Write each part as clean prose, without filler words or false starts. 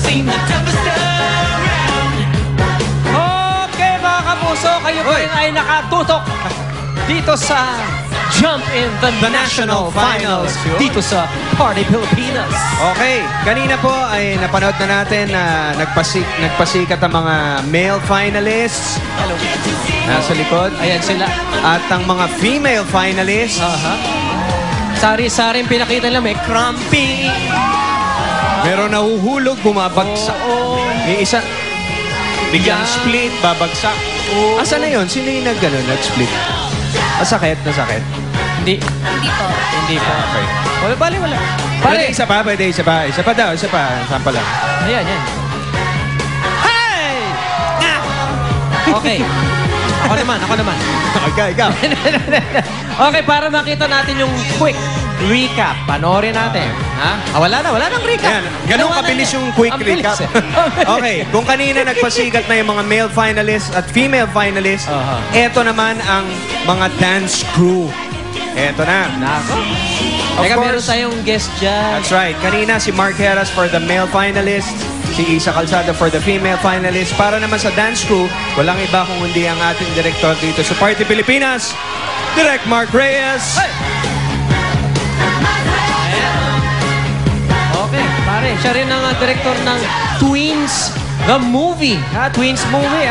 seem to never stay around. Okay, mga kapuso, kayo po ay nakatutok dito sa Jump in the National Finals dito sa Party Pilipinas. Okay, kanina po ay napanood na natin na nagpasikat ang mga male finalists. Nasa likod. Ayan sila. At ang mga female finalists. Sari-saring pinakita nila, may crumpy. Meron nahuhulog, bumabagsak. May isa, biglang split, babagsak. Asa na yun? Sino yung nag-split? Nasakit? Hindi po. Okay. Wala, wala. Pwede isa pa. Isa pa daw, Saan pala? Ayan. Hey! Okay. Ako naman. Okay, ikaw. Okay, para makita natin yung quick recap. Panoorin natin. Ha? Wala nang recap. Ayan, ganun kabilis yung quick Ang bilis, recap. Okay, kung kanina nagpasikat na yung mga male finalists at female finalists, eto naman ang mga dance crew. Eto na. Nako. Of Teka, meron course. tayong guest dyan. That's right. Kanina si Mark Heras for the male finalist, si Isa Calzada for the female finalist. Para naman sa dance crew, walang iba kung hindi ang ating director dito sa Party Pilipinas, Direk Mark Reyes. Hey! Okay, pare. Siya rin ang director ng Twins, the movie. Twins movie,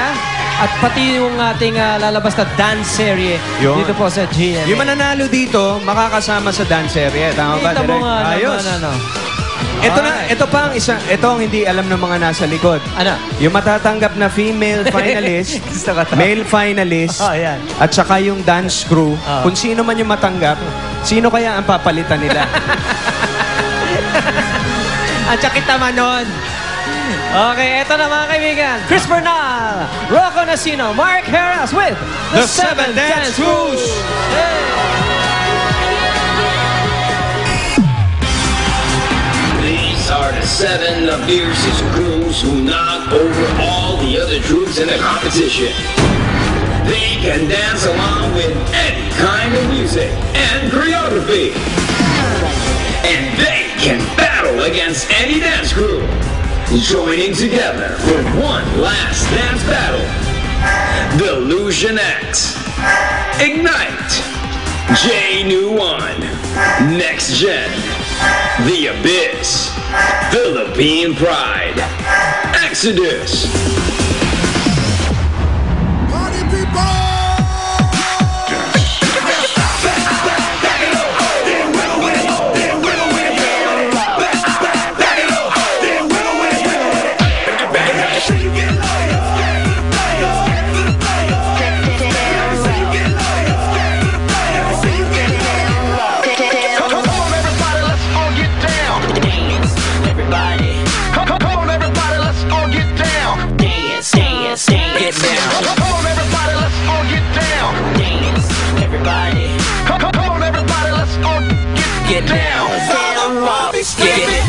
At pati yung ating lalabas na dance serye Yun. dito po sa GMA. Yung mananalo dito, makakasama sa dance area. Tama ba, Kita mo Direk? nga Ayos. naman, Ito pa ang isa, ito ang hindi alam ng mga nasa likod. Ano? Yung matatanggap na female finalist, male finalist, ayan. at saka yung dance crew, kung sino man yung matanggap, sino kaya ang papalitan nila? At saka kita man nun. Okay, eto na mga kaibigan. Chris Bernal, Rocco Nasino, Mark Heras with The Seven Dance Crews! These are the 7 fiercest crews who knock over all the other troops in the competition. They can dance along with any kind of music and choreography. And they can battle against any dance crew, joining together for one last dance battle. The Illusion X, Ignite, J New One, Next Gen, The Abyss, Philippine Pride, Exodus. Party people! Get down. Get it.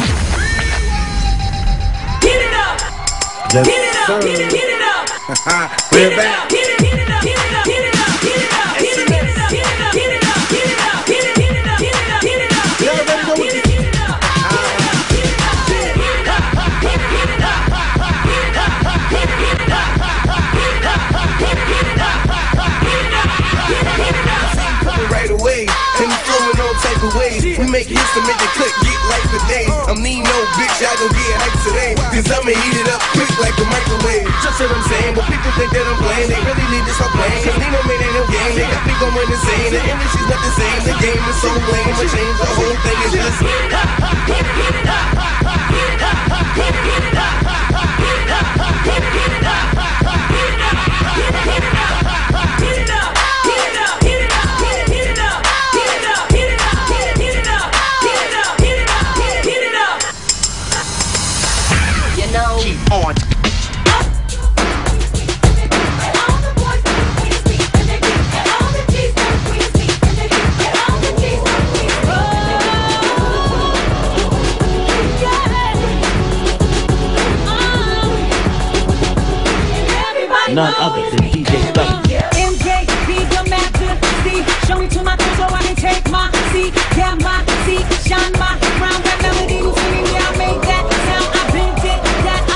Get it up! Get it up! Get it up! We're back. Get it up! Get it up! Get it up! Get it up! Get it up! Get it up! Get it up! Get it up! Get it up! Get it up! Get it up! Get it up! Get it up! Get it up! Get it up! Right away, and the flow no type of way. We make hits to make it click, get like the day. I'm need no bitch, I gon' get hyped today. Cause I'ma heat it up quick like a microwave. Just what I'm saying, but people think that I'm playing. They really need to stop playing. Cause Nino made it no game. They got me going insane. The industry's not the same. The game is so lame. I change the whole thing is just get it up, get it up, get it up, get it up, get it up, get it up, get it up. Keep on. None other than DJ Stubby. MJB, the majesty. Show me to my toes so I can take my seat. Get my seat, shine my crown. That melody you singing, yeah, I made that sound. I bent it, that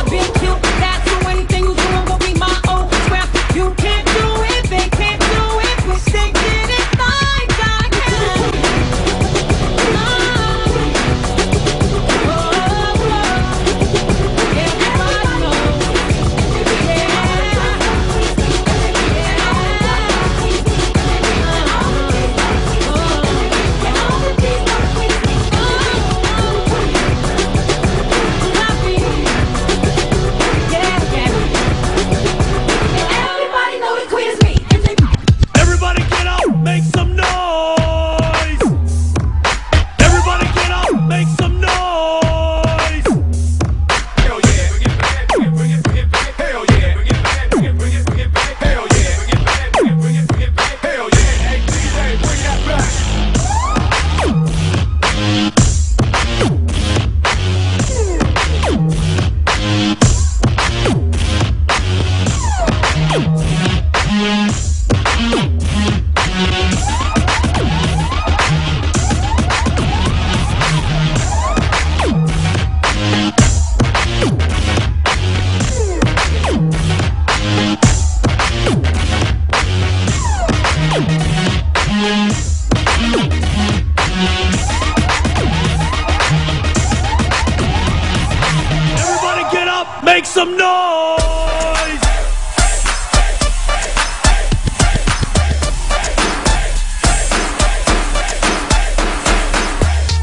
Make some noise!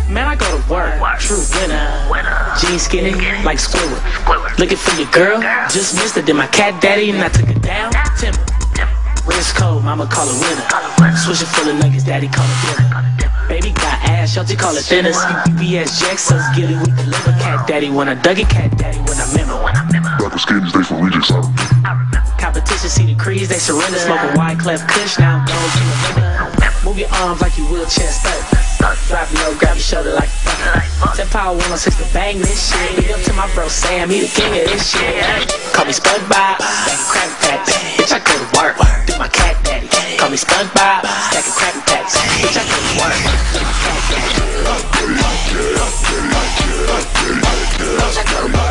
Man, I go to work, true winner. Jeans skinny, like Squidward. Looking for your girl, just missed it. Then my cat daddy and I took it down. Timber, wrist cold, mama call it winner. Switching full of nuggets, daddy call it dinner. Baby got ass, y'all call it thinners. UPS Jackson's get it, we deliver. Cat daddy when I dug it, cat daddy when I remember. Got the skinnies, they for rejects, I remember. Competition, see the crease, they surrender. Smoking Wyclef Kush, now goes in the winter. Move your arms like you wheelchair stuck. Drop low, grab your shoulder like fuck. 10 power 106 to bang this shit. Big up to my bro Sam, he the king of this shit. Call me SpongeBob, stacking Krabby Patties. Bitch, I go to work, do my cat daddy. Call me SpongeBob, stacking Krabby Patties. Bitch, I go to work, do my cat daddy. Bitch, I go to work.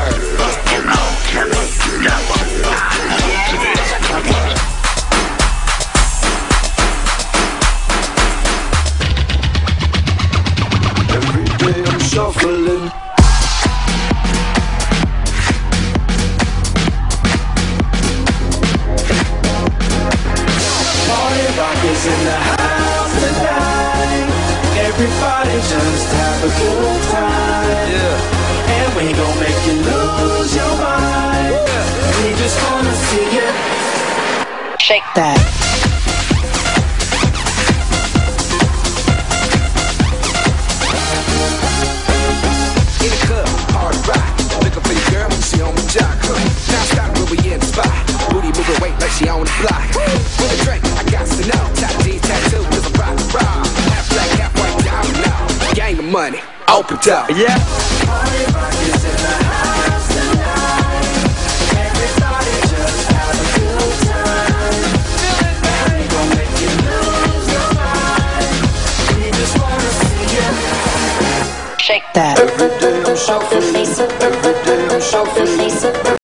I'm shuffling. Party rock is in the house tonight. Everybody just have a good time. Yeah. And we gon' make you lose your mind. Yeah. We just wanna see you Shake that. she on the block. With a drink, I got to know. Top G tattoo, cause I'm rock, rock. Half black, half white, down now. Gang of money, open up. Yeah. Party rock is in the house tonight. Everybody just have a good time. We gon' make you lose your mind. We just wanna see you shake that. every day. I'm shuffling. Every day I'm shuffling.